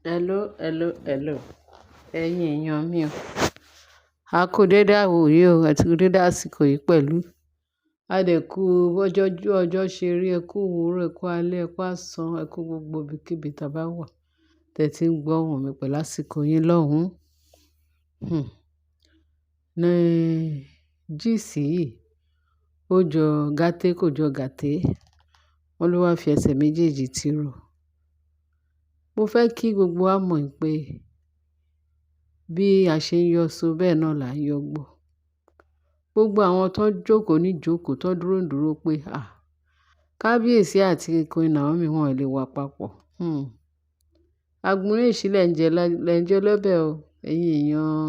Hello. Ẹ̀yin èèyàn mi o. A kú dédé àwòyé o àti kú dédé àsìkò yìí pẹ̀lú. A dẹ̀ kú ọjọ́ ṣe rí, ẹ kú òwúrọ̀, ẹ kú alẹ́, ẹ kú àsán, ẹ kú gbogbo ibikíbi tí a bá wà. Tẹ́tí ń gbọ́ ohùn mi pẹ̀lú àsìkò yín lọ́hùn. Ní jíìsì yìí, ó jọ gàtè kò jọ gàtè. Wọ́n ló wá fi ẹsẹ̀ méjèèjì tìrò. Mo fẹ́ kí gbogbo wa mọ̀ pé bí a ṣe ń yọ so bẹ́ẹ̀ náà là ń yọ gbò. Gbogbo àwọn tó jókòó ní jókòó tó dúró pé Kábíyèsí àti Queen Naomi wọn ò lè wà papọ̀. Àgbọ̀nrín ìṣílẹ̀ ń jẹ lọ́bẹ̀ o. Ẹ̀yin èèyàn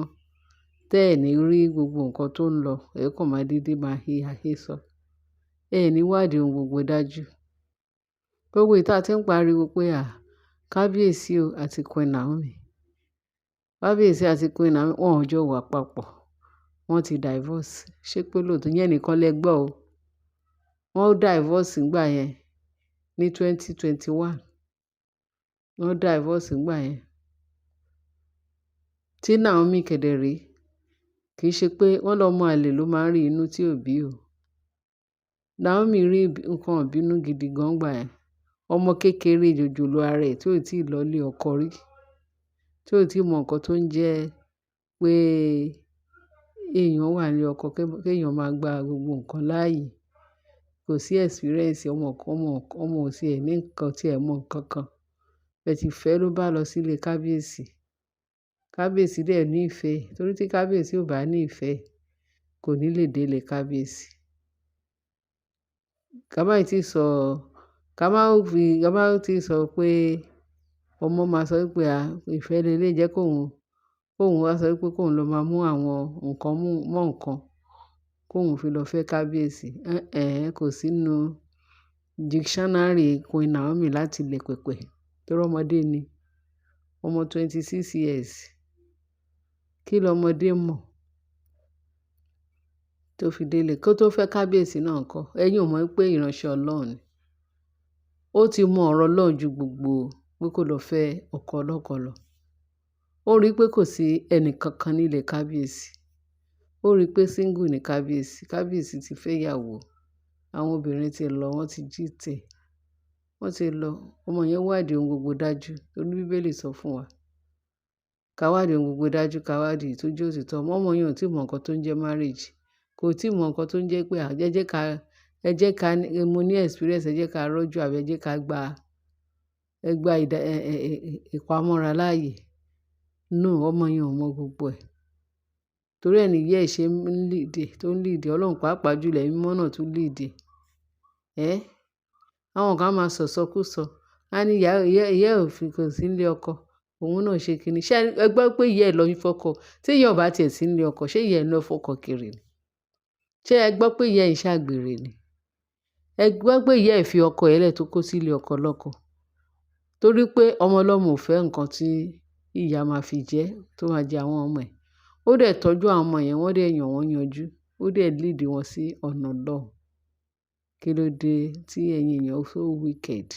tẹ́ ẹ̀ ní rí gbogbo nǹkan tó ń lọ, ẹ kàn máa dédé máa sọ. Ẹ ní wádìí ohun gbogbo dájú. Gbogbo ìta tí ń pariwo pé Kábíyèsí o àti Queen Naomi. Kábíyèsí àti Queen Naomi wọn ò jọ wà papọ̀. Wọ́n ti divorce. Ṣé pé lóòótọ́ yẹn nìkan lẹ gbọ́ o. Wọ́n divorce nígbà yẹn ní 2021. Wọ́n divorce nígbà yẹn. Tí Naomi kẹ̀dẹ̀ rí, kì í ṣe pé wọ́n lọ́mọ àlè ló máa ń rí inú tí ò bí o. Naomi rí nǹkan ìbínú gidi gan gbà yẹn. Ọmọ kékeré jòjòló ara ẹ̀ tí ò tí ì lọ ilé ọkọ rí. Tí ò tí ì mọ nǹkan tó ń jẹ́ pé èèyàn wà ní ọkọ, kí èèyàn máa gba gbogbo nǹkan láàyè. Kò sí experience ọmọ ò sí ẹ̀ ní nǹkan tí ẹ̀ mọ̀ nǹkan kan. Bẹ́ẹ̀ tí ìfẹ́ ló bá lọ sílé Kábíyèsí. Kábíyèsí dẹ̀ ní ìfẹ́. Torí tí Kábíyèsí ò bá ní ìfẹ́, kò ní lè dé ilé Kábíyèsí. Ká má tí sọ pé ọmọ máa sọ pé ìfẹ́ lè jẹ́ kóun wá sọ pé kóun lọ máa mú àwọn nǹkan mọ́ nǹkan, kóun fi lọ fẹ́ Kábíyèsí. Kò sí nínú dictionary Queen Naomi láti ilẹ̀ pẹ̀pẹ̀. Torí ọmọdé ni. Ọmọ 26 years. Kí lọmọdé mọ̀ tó fi dé ilé? Kó tó fẹ́ Kábíyèsí náà ńkọ́. Ẹ̀yin ò mọ̀ pé ìránṣẹ́ Ọlọ́run ni. Ó ti mọ ọ̀rọ̀ Ọlọ́run ju gbogbo pé kó lọ fẹ́ ọkọ ọlọ́kọ lọ. Ó rí pé kò sí ẹnì kankan nílé Kábíyèsí. Ó rí pé single ni Kábíyèsí. Kábíyèsí ti fẹ́ ìyàwó. Àwọn obìnrin ti lọ, wọ́n ti jí tẹ̀. Wọ́n ti lọ. Ọmọ yẹn wádìí ohun gbogbo dájú. Torí Bíbélì sọ fún wa. Ká wádìí ohun gbogbo dájú, ká wádìí tó jẹ́ òtítọ́. Ọmọ yẹn ò tí ì mọ nǹkan tó ń jẹ́ marriage. Kò tí ì mọ nǹkan tó ń jẹ́ pé ẹ jẹ́ ká mo ní experience, ẹ jẹ́ ká rọ́jú àbí ẹ jẹ́ ká gba ìpamọ́ra láàyè. No, ọmọ yẹn ò mọ gbogbo ẹ̀. Torí ẹ̀ ni ìyá ẹ̀ ṣe ń lead. Ọlọ́run pàápàá jùlọ ẹ̀mí mímọ́ náà tún lead. Àwọn kan máa sọ̀sọkúsọ. A ní ìyá ò fi kò sí nílé ọkọ. Òun náà ṣe kíni. Ṣé ẹ gbọ́ pé ìyá ẹ̀ lọ fọ́kọ? Tí ìyá ò bá tiẹ̀ sí nílé ọkọ, ṣé ìyá ẹ̀ lọ fọ́kọ kiri ni? Ṣé ẹ gbọ́ pé ìyá ẹ̀ ń ṣàgbèrè ni? Ẹ gbọ́ pé ìyá ẹ̀ fi ọkọ ẹ̀ lẹ̀ tó kó sí ilé ọkọ lọ́kọ? Torí pé ọmọ ọlọ́mọ ò fẹ́ nǹkan tí ìyá máa fi jẹ, tó máa jẹ àwọn ọmọ ẹ̀. Ó dẹ̀ tọ́jú àwọn ọmọ yẹn, wọ́n dẹ̀ yàn wọ́n yanjú. Ó dẹ̀ lead wọn sí ọ̀nà Ọlọ́run. Kí ló dé tí ẹ̀yin èèyàn so wicked?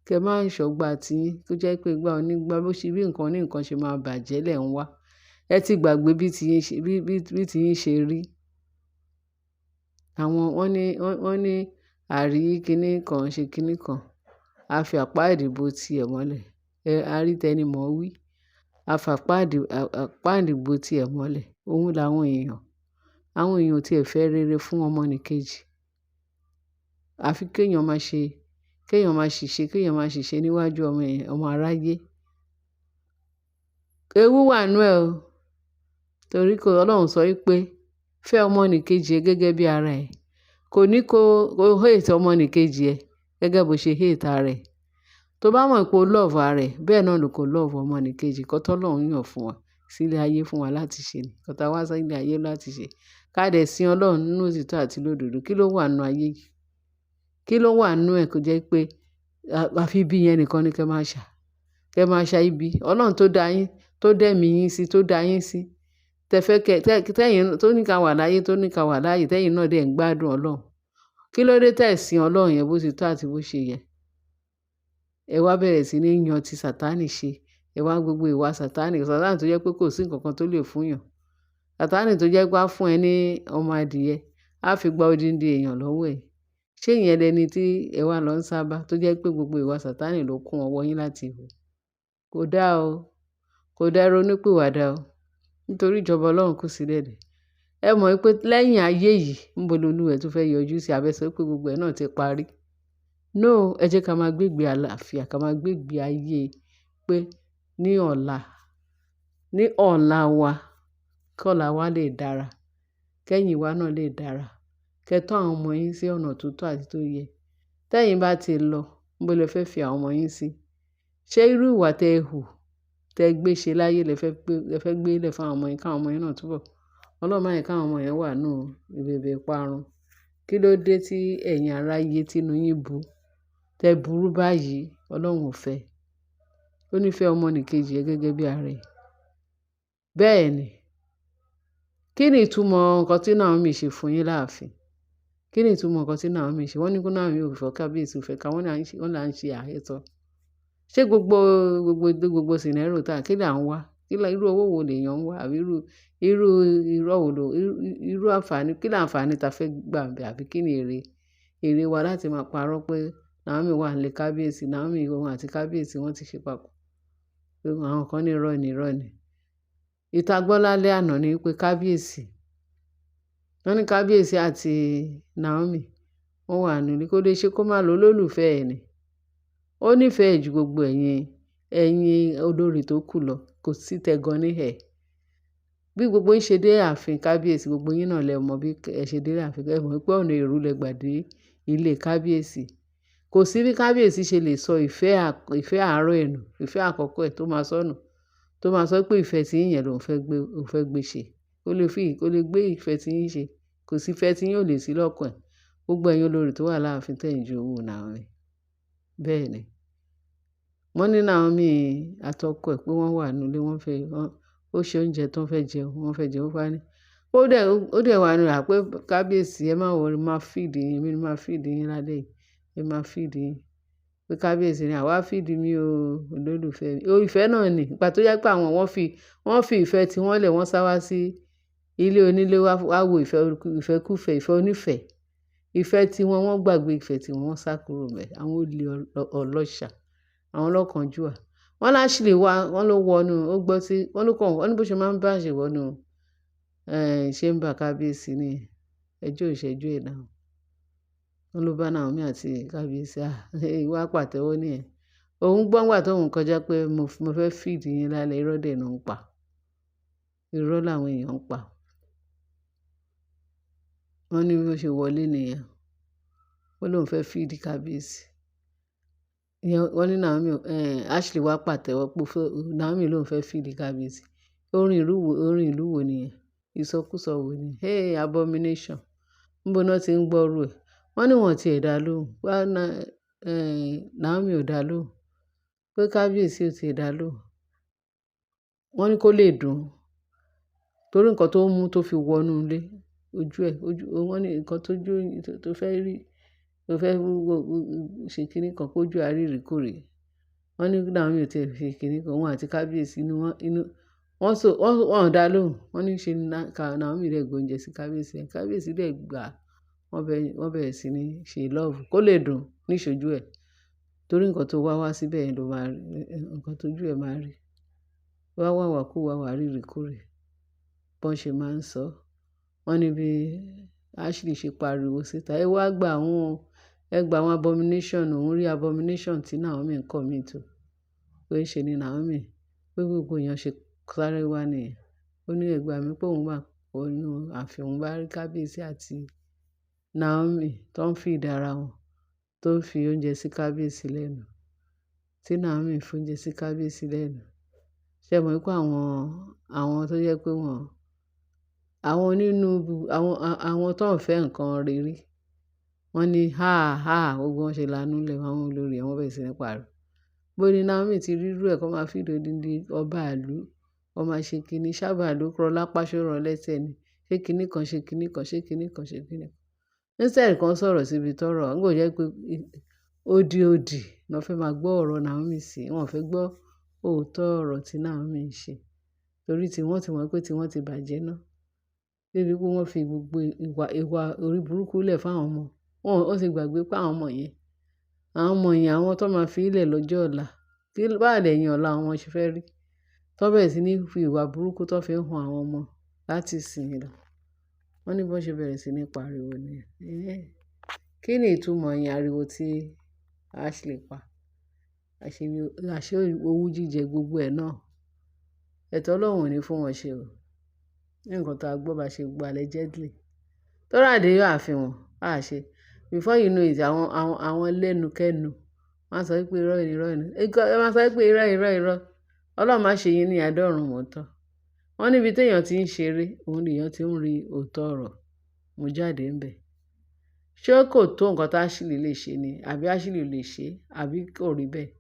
Kẹ máa ń ṣọ́gbà tí tó jẹ́ pé ìgbà onígbà bó ṣe bí nǹkan ní nǹkan ṣe máa bàjẹ́ lẹ̀ ń wá. Ẹ ti gbàgbé bí ti yín ṣe rí. Àwọn wọ́n ní àrí kíní kan ṣe kíní kan. A fi àpá ìdìbò ti ẹ̀ mọ́lẹ̀. A rí tẹni mọ̀ wí. A fi àpá ìdìbò ti ẹ̀ mọ́lẹ̀. Òun làwọn èèyàn. Àwọn èèyàn ò tí ẹ̀ fẹ́ rere fún ọmọnìkejì. Àfi kéèyàn máa ṣìṣe níwájú ọmọ aráyé. Ewu wà nínú ẹ o. Torí Ọlọ́run sọ wípé fẹ́ ọmọnìkejì ẹ gẹ́gẹ́ bí ara ẹ. Kò ní kó hate ọmọnìkejì ẹ gẹ́gẹ́ bó ṣe hate ara ẹ. Tó bá mọ̀ pé o love ara ẹ, bẹ́ẹ̀ náà ló kó love ọmọnìkejì. Nǹkan tí Ọlọ́run yàn fún wa sílé ayé fún wa láti ṣe ni. Nǹkan tí a wá sí ilé ayé láti ṣe. Ká dẹ̀ sin Ọlọ́run nínú òtítọ́ àti lódodo. Kí ló wà nínú ayé yìí? Kí ló wà nínú ẹ̀ kó jẹ́ pé àfi bí yẹn nìkan ni kẹ máa ṣà? Kẹ máa ṣà ibi. Ọlọ́run tó dá yín, tó dẹ̀mí yín sí, tó dá yín sí. Tẹ́yìn tó ní ká wà láyé, tẹ́yìn náà dẹ̀ ń gbádùn Ọlọ́run. Kí ló dé tẹ́ ẹ̀ sin Ọlọ́run yẹn bó ti tọ́ àti bó ṣe yẹ? ẹ wá bẹ̀rẹ̀ sí ní yan ti Sátánì ṣe. Ẹ wá gbogbo ìwà Sátánì tó jẹ́ pé kò sí nǹkan kan tó lè fún yàn. Sátánì tó jẹ́ pé á fún ẹ ní ọmọ adìyẹ, á fi gba odindi èèyàn lọ́wọ́ ẹ̀. Ṣé ìyẹn lẹni tí ẹ wá lọ ń sábà tó jẹ́ pé gbogbo ìwà Sátánì ló kún ọwọ́ yín láti hù? Kò dáa o. Kò dáa, ẹ ronúpìwàdà o. Nítorí ìjọba Ọlọ́run kù sí dẹ̀dẹ̀. Ẹ mọ̀ pé lẹ́yìn ayé yìí níbo lolúwẹ̀ tún fẹ́ yọjú sí? Àbí ẹ sọ pé gbogbo ẹ̀ náà ti parí? No, ẹ jẹ́ ká máa gbé ìgbé àlàáfíà, ká máa gbé ìgbé ayé pé ní ọ̀la wa, kí ọ̀la wa lè dára, kẹ́yìn wa náà lè dára. Kẹ́ tọ́ àwọn ọmọ yín sí ọ̀nà tó tọ́ àti tó yẹ. Tẹ́yìn bá ti lọ, níbo lẹ fẹ́ fi àwọn ọmọ yín sí? Ṣé irú ìwà tẹ hù, tẹ gbé ṣe láyé lẹ fẹ́ gbé lẹ̀ fún àwọn ọmọ yín, káwọn ọmọ yín náà túbọ̀? Ọlọ́run má jẹ́ káwọn ọmọ yẹn wà nínú ìbẹ̀bẹ̀ ìparun. Kí ló dé tí ẹ̀yin aráyé tínú yín bu? Tẹ burú báyìí, Ọlọ́run ò fẹ́. Ó nífẹ̀ẹ́ ọmọnìkejì ẹ gẹ́gẹ́ bí ara ẹ̀. Bẹ́ẹ̀ ni. Kí ni ìtumọ̀ nǹkan tí Naomi ṣe fún yín láàfin? Kí ni ìtumọ̀ nǹkan tí Naomi ṣe? Wọ́n ní kí Naomi ò fẹ́ kábíyèsí, ò fẹ́ ká, wọ́n là ń ṣe àhesọ. Ṣé gbogbo sìnẹ́rò tá kí là ń wá? Irú owó wo lèèyàn ń wá? Àbí irú irọ́ wo irú àǹfààní, kí làǹfààní ta fẹ́ gbà ńbẹ̀? Àbí kí ni èrè wa láti máa parọ́ pé Naomi wà nílé kábíyèsí, Naomi òun àti kábíyèsí wọ́n ti ṣe papọ̀? Àwọn kan ní irọ́ ni. Ìta gbọ́ lálẹ́ àná ni pé wọ́n ní kábíyèsí àti Naomi wọ́n wà nílé, kó lè ṣe kó má lọ olólùfẹ́ ẹ̀ ni. Ó nífẹ̀ẹ́ ju gbogbo ẹ̀yin olórí tó kù lọ, kò sí tẹgan ní ẹ̀. Bí gbogbo yín ṣe dé ààfin kábíyèsí, gbogbo yín náà lẹ mọ̀ bí ẹ ṣe dé ààfin. Ẹ mọ̀ pé ọ̀nà èrú lẹ gbà dé ilé kábíyèsí. Kò sí bí kábíyèsí ṣe lè sọ ìfẹ́ àárọ̀ ẹ̀ nù, ìfẹ́ àkọ́kọ́ ẹ̀ tó máa sọnù, tó máa sọ pé ìfẹ́ tí yín yẹn lòun fẹ́ gbé ṣe. Ó lè gbé ìfẹ́ tí yín ṣe. Kò sí ìfẹ́ tí yín ò lè sí lọ́kàn ẹ̀. Gbogbo ẹ̀yin olórí tó wà láàfin tẹ̀ ń jowú Naomi. Bẹ́ẹ̀ ni. Wọ́n ní Naomi àtọkọ ẹ̀ pé wọ́n wà nílé, ó ṣe oúnjẹ tó fẹ́ jẹun, wọ́n fẹ́ jẹun wá ní. Ó dẹ̀ wà nínú pé kábíyèsí ẹ má wọrí, máa feed yín, èmi ni máa feed yín lálẹ́ yìí. Ẹ máa feed yín. Pé kábíyèsí ni àwa feed mi o, olólùfẹ́ mi. Ìfẹ́ náà ni. Ìgbà tó jẹ́ pé àwọn wọ́n fi ìfẹ́ tí wọ́n lẹ̀, wọ́n sá wá sí ilé onílé wá wo ìfẹ́kúfẹ̀ẹ́, ìfẹ́ onífẹ̀ẹ́. Ìfẹ́ tí wọ́n gbàgbé ìfẹ́ tí wọ́n sá kúrò ńbẹ̀. Àwọn olè ọlọ́ṣà, àwọn ọlọ́kànjúà. Wọ́n láṣìlè wá, wọ́n ló wọnú, ó gbọ́ sí, wọ́n ní bó ṣe máa ń bá àṣẹ wọnú chamber kábíyèsí ní ẹjọ́ ìṣẹ́jú ẹ̀ náà. Wọ́n ló bá Naomi àti kábíyèsí, ìwà pàtẹ́wọ́ nìyẹn. Òun gbọ́ ńgbà tóun kọjá pé mo fẹ́ feed yín lálẹ́, irọ́ dẹ̀ náà ń pa. Irọ́ làwọn èèyàn ń pa. Wọ́n ní bí ó ṣe wọlé nìyẹn. Ó lóun fẹ́ feed kábíyèsí. Wọ́n ní Naomi, Ashley wá pàtẹ́wọ́ pé Naomi lóun fẹ́ feed kábíyèsí. Orin ìlú wo nìyẹn? Ìsọkúsọ wo ni? Hey, abomination. Níbo náà ti ń gbọ́rú ẹ̀? Wọ́n ní wọ́n ti ẹ̀ dá lóhùn. Naomi ò dá lóhùn. Pé kábíyèsí ò ti ẹ̀ dá lóhùn. Wọ́n ní kó lè dùn. Torí nǹkan tó mú tó fi wọnú ilé, wọ́n ní nǹkan tó fẹ́ rí, tó fẹ́ ṣe kíní kan kójú àríìríkòrè. Wọ́n ní Naomi ò ti ẹ̀ fi kíní kan, òun àti kábíyèsí wọ́n dá lóhùn. Wọ́n ní ṣe Naomi dẹ̀ gbóúnjẹ sí kábíyèsí. Kábíyèsí dẹ̀ gbà. Wọ́n bẹ̀rẹ̀ sí ní ṣe love kó lè dùn níṣojú ẹ̀. Torí nǹkan tó wá síbẹ̀ yẹn ló máa rí, nǹkan tójú ẹ̀ máa rí. Wá kú wá àríìríkòrè. Bọ́n ṣe máa ń sọ. Wọ́n ní bí Ashley ṣe pariwo síta, ẹ wá gba àwọn abomination, òun rí abomination tí Naomi ń commit o. Pé ṣe ni Naomi, pé gbogbo èèyàn ṣe sáré wá nìyẹn. Ó ní ẹ gbà mí pé òun wà nínú ààfin, òun bá rí kábíyèsí àti Naomi tó ń feed ara wọn, tó ń fi oúnjẹ sí kábíyèsí lẹ́nu. Tí Naomi ń fi oúnjẹ sí kábíyèsí lẹ́nu. Ṣé ẹ mọ̀ pé àwọn tó jẹ́ pé àwọn tó ń fẹ́ nǹkan rere, wọ́n ní gbogbo wọn ṣe lanú lẹ̀, àwọn olórí wọn bẹ̀rẹ̀ sí ní pariwo. Bó ni Naomi ti rí irú ẹ̀ kó máa feed odindi ọba ìlú, kó máa ṣe kíní, sábà ló kọ́ lápá ṣọ́rọ̀ lẹ́sẹ̀ ni. Ṣé kíní kan, ṣe kíní kan, ṣe kíní kan, ṣe kíní kan. Instead kan sọ̀rọ̀ síbi tọ́rọ̀, ń gbọ́ jẹ́ pé odi ló fẹ́ máa gbọ́ ọ̀rọ̀ Naomi sí. Wọn ò fẹ́ gbọ́ òótọ́ ọ̀rọ̀ tí Naomi ń ṣe. Torí tí wọ́n ti mọ̀ pé tí wọ́n ti bàjẹ́ náà. Débi pé wọ́n fi gbogbo ìwà orí burúkú lẹ̀ fún àwọn ọmọ. Wọ́n ti gbàgbé pé àwọn ọmọ yẹn àwọn tó máa fi ilẹ̀ lọ́jọ́ ọ̀la. Báwo lẹ̀yìn ọ̀la àwọn ṣe fẹ́ rí? Tó bẹ̀rẹ̀ sí ní fi ìwà burúkú tó fi ń han àwọn ọmọ láti ìsìn lọ. Wọ́n ní bó ṣe bẹ̀rẹ̀ sí ní pariwo nìyẹn. Kí ni ìtumọ̀ ìyẹn ariwo tí Ashley pa? Àṣé owú jíjẹ gbogbo ẹ̀ náà. Ẹ̀tọ́ Ọlọ́run ò ní fún wọn ṣe o. Ní nǹkan tá a gbọ́ bá ṣe gbọ́ allegedly. Tó ràdé yóò àfihàn, á ṣe. Before you know it, àwọn lẹ́nukẹ́nu. Wọ́n á sọ pé irọ́ ni. Ẹ máa sọ pé irọ́. Ọlọ́run má ṣe yín ní àádọ́rùn mọ́tọ́. Wọ́n níbi téèyàn ti ń ṣeré, òun lèèyàn ti ń rí òótọ́ ọ̀rọ̀ mú jáde ńbẹ̀. Ṣé kò tó nǹkan tí Ashley lè ṣe ni? Àbí Ashley lè ṣe? Àbí kò rí bẹ́ẹ̀?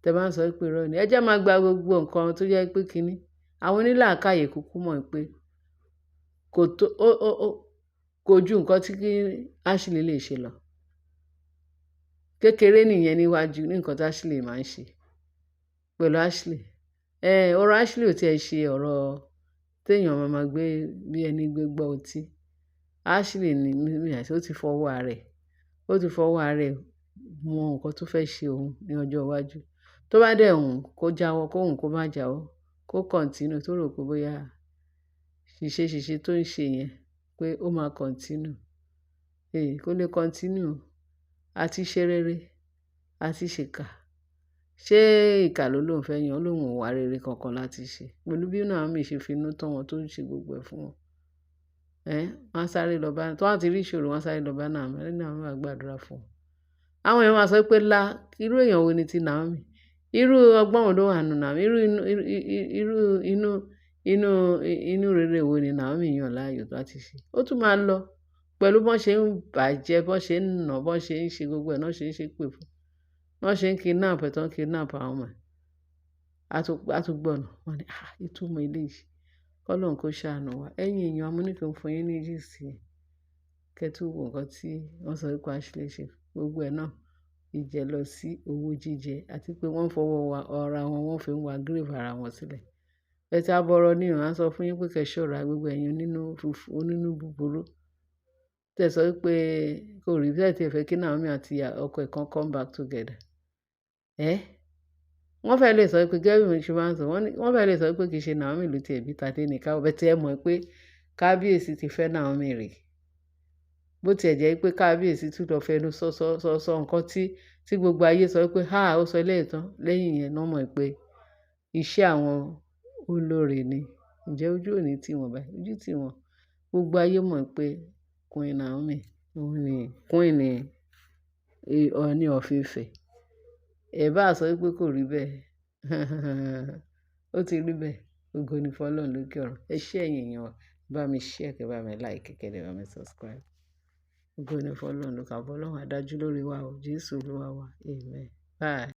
Tẹ bá ń sọ pé irọ́ ni. Ẹ jẹ́ máa gba gbogbo nǹkan tó jẹ́ pé kíní. Àwọn onílàákàyè kúkú mọ̀ pé kò ju nǹkan tí Ashley lè ṣe lọ. Kékeré nìyẹn níwájú ní nǹkan tí Ashley máa ń ṣe. Pẹ̀lú Ashley. Ọ̀rọ̀ Ashley ò tiẹ̀ ṣe ọ̀rọ̀ téèyàn máa gbé bí ẹni gbé gbọ́ ọtí. Ashley ni ó ti fọwọ́ ara ẹ̀ mọ nǹkan tó fẹ́ ṣe òun ní ọjọ́ iwájú. Tó bá dẹ̀ hùn kó jáwọ́, kó hùn kó má jáwọ́, kó continue tó rò pé bóyá ṣìṣe tó ń ṣe yẹn pé ó máa continue. Kó lè continue àti ṣe rere àti ṣèkà. Ṣé ìkà lóun fẹ́ yan? Lóun ò wá rere kankan láti ṣe. Pẹ̀lú bí Naomi ṣe fi inú tán wọn tó ń ṣe gbogbo ẹ̀ fún wọn. Wọ́n sáré lọ bá tó wọ́n ti rí ìṣòro wọ́n sáré lọ bá Naomi. Naomi wá gbàdúrà fún wọn. Àwọn èèyàn máa sọ pé irú èèyàn wo ni ti Naomi? Irú ọgbọ́n wo ló wà nínú Naomi? Inú rere wo ni Naomi yàn láàyò láti ṣe? Ó tún máa lọ pẹ̀lú bọ́n ṣe ń bàjẹ́, bọ́n ṣe ń nà, bọ́n ṣe ń ṣe gbogbo ẹ̀ náà ṣe ń ṣépè fún. Wọ́n ṣe ń kidnap ẹ̀ tó ń kidnap àwọn ọmọ ẹ̀. A tún gbọ̀nà. Wọ́n ní ìtumọ̀ eléyìí. K'Ọlọ́run kó ṣàánú wa. Ẹ̀yin èèyàn amúníkàn fún yín ní gist yẹn. Kẹ́ tún wo nǹkan tí wọ́n sọ pé Ashley ṣe. Gbogbo ẹ̀ náà ìjẹ lọ sí owó jíjẹ àti pé wọ́n fọwọ́ ara wọn wọ́n fi ń wa grave ara wọn sílẹ̀. Ẹ̀tí abọ́rọ̀ ni wọ́n á sọ fún yín pé kẹ́ ṣọ́ra gbogbo ẹ̀yin onínú búburú. Tẹ́ sọ pé kò rí bẹ́ẹ̀ tí ẹ fẹ́ kí Naomi àti ọkọ ẹ̀ kan come back together. Wọ́n fẹ́ lè sọ pé gẹ́gẹ́ bí mo ṣe máa ń sọ, wọ́n fẹ́ lè sọ pé kì í ṣe Naomi ló ti ẹ̀bí Tadé nìkan. Ọbẹ̀ tí ẹ mọ̀ pé kábíyèsí ti fẹ́ Naomi rè. Bó tiẹ̀ jẹ́ pé kábíyèsí tún lọ fẹnu sọ nǹkan tí gbogbo ayé sọ pé ó sọ lẹ́yìn tán. Lẹ́yìn yẹn náà mọ̀ pé iṣẹ́ àwọn olórí ni. Ǹjẹ́ ojú ò ní tì wọ́n báyìí? Ojú tì wọ́n. Gbogbo ayé mọ̀ pé Queen Naomi òun ni Queen Ọọ̀ni of Ifẹ̀. Ẹ bá sọ pé kò rí bẹ́ẹ̀. Ó ti rí bẹ́ẹ̀. Ògo ni fún Ọlọ́run lókè ọ̀run. Ẹ ṣé ẹ̀yin èèyàn. Bá mi share, kẹ́ bá mi like, kẹ́ dẹ̀ bá mi subscribe. Ògo ni fún Ọlọ́run lókè ọ̀run. Ọlọ́run á dájú lórí wa o. Jésù Olúwa wa. Amen. Bye.